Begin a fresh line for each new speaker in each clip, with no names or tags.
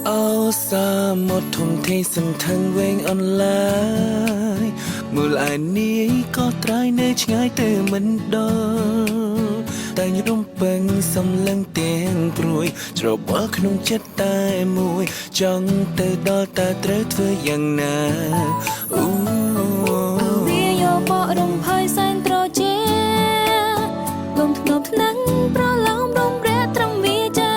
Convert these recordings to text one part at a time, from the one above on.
Áo xa một thùng thi sân thân quen online mùa lại ní có trái nơi trái từ mình đó ta như đông bằng sông lăng tiếng bụi rồi bỏ khung chất tai mùi trong từ đó ta tới vớiយ៉ាងណា
វាយកបករំភើយសែនត្រជាលំធ្ងប់ថ្នាំងប្រឡំរំរែត្រង់វាចា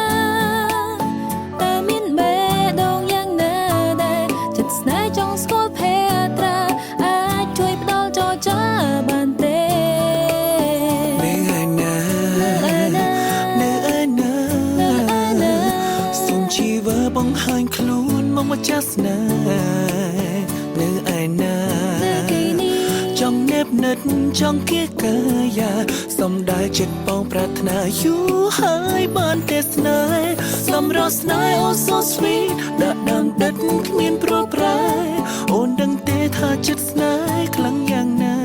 តែមានបេះដូងយ៉ាងណាដែរចិត្តស្នេហ៍ចង់ស្គាល់ភេត្រាអាចជួយផ្ដល់ចរចាបានទេ
នៅឯណាសូមជីវើបង្ហាញខ្លួនមកមកចាស់ស្នេហ៍នៅឯណាចង់เน็บនិតចង់គៀកកាយាសំដាយចិត្តបងប្រាថ្នាយូរហើយបានទេស្នេហ៍សម្រាប់ស្នេហ៍ Oh so sweet ដាក់ដាំដិតគ្មានព្រួយប្រែអូនដឹងទេថាចិត្តស្នេហ៍ខ្លាំងយ៉ាងណា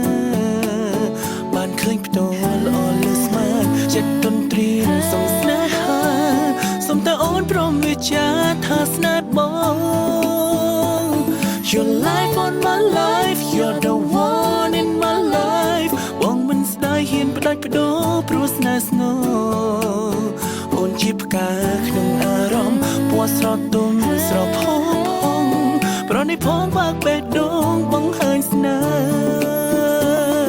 បានឃើញផ្ទាល់ល្អលើស្មានចិត្តទន្ទ្រានសុំស្នេហាសុំតែអូនព្រមវិចារថាស្នេហ៍បង Your life on my life you're the one in my life បងមិនស្ដាយហ៊ានផ្ដាច់បដូរព្រោះស្នេហ៍ស្ងរអូនជាផ្កាក្នុងអារម្មណ៍ពណ៌ស្រទុំស្រផផងប្រណីផងបាក់បេះដូងបង្ហាញស្នេហ៍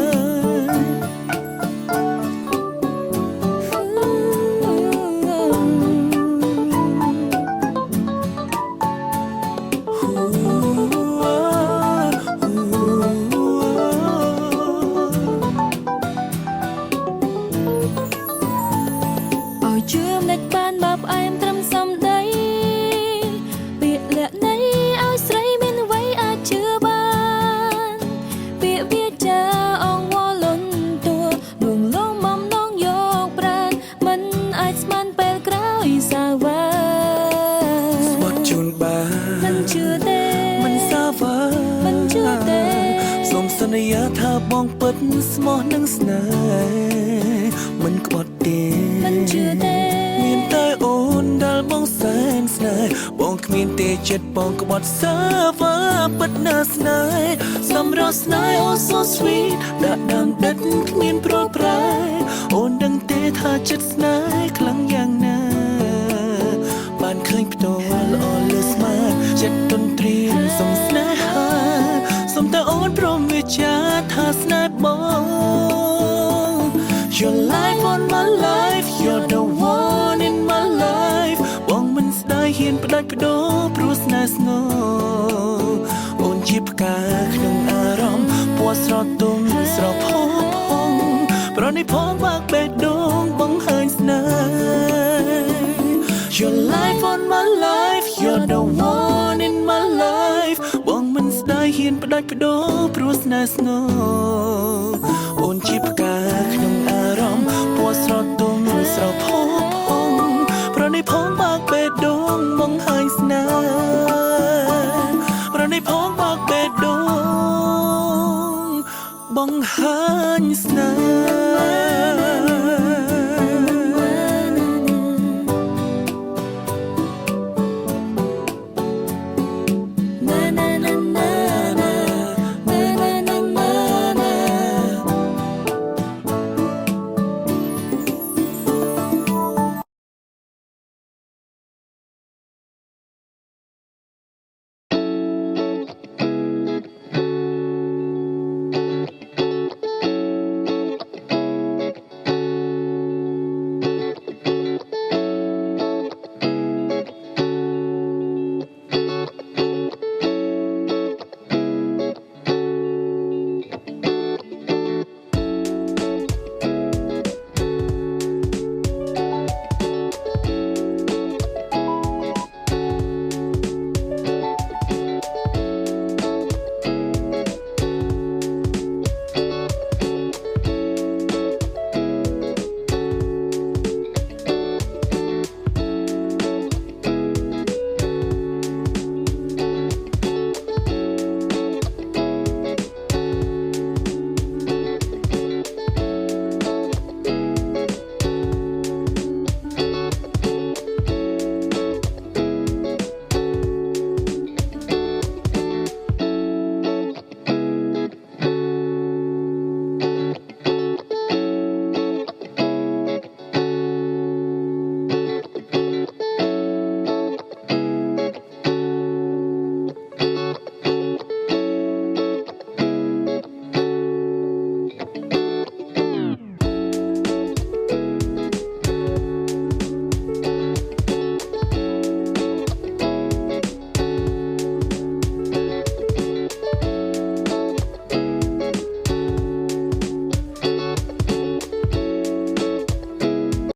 ជឿមិនបានបបអែមត្រឹមសំដីពាក្យលាក់នៃឲ្យស្រីមានអ្វីអាចជឿបានពាក្យវាចាអងវល់លន់តួលួងលោមបំណងយកប្រាណមិនអាចស្មានពេលក្រោយសាវ៉ា
ស្បត់ជូនបាន
មិនជឿទេ
មិនសាវ៉ា
មិនជឿទេ
សូមសន្យាថាបងពិតស្មោះនឹងស្នេហ៍មិនក្បត់ទេ
មិនជឿទេ
មានតែអូនដែលបងសែនស្នេហ៍បងគ្មានទេចិត្តបងក្បត់សាវ៉ាពិតណាស់ស្នេហ៍សម្រាប់ស្នេហ៍ Oh so sweet ដាក់ដាំដិតគ្មានព្រួយប្រែអូនដឹងទេថាចិត្តស្នេហ៍ខ្លាំងយ៉ាងណាបានឃើញផ្ទាល់ល្អលើស្មានចិត្តទន្ទ្រានសុំស្នេហាសុំតែអូនព្រមវិចារថាស្នេហ៍បង Your life on my life you're the one in my life បងមិនស្ដាយហ៊ានផ្ដាច់បដូរព្រោះស្នេហ៍ស្ងរអូនជាផ្កាក្នុងអារម្មណ៍ពណ៌ស្រទុំស្រផផងប្រណីផងបាក់បេះដូងបង្ហាញស្នេហ៍ Your life on my life you're the one in my life បងមិនស្ដាយហ៊ានផ្ដាច់បដូរព្រោះស្នេហ៍ស្ងរអូនជាផ្កាក្នុងអារម្មណ៍ពណ៌ស្រទុំស្រផផងប្រណីផងបាក់បេះដូងបង្ហាញស្នេហ៍ប្រណីផងបាក់បេះដូងបង្ហាញស្នេហ៍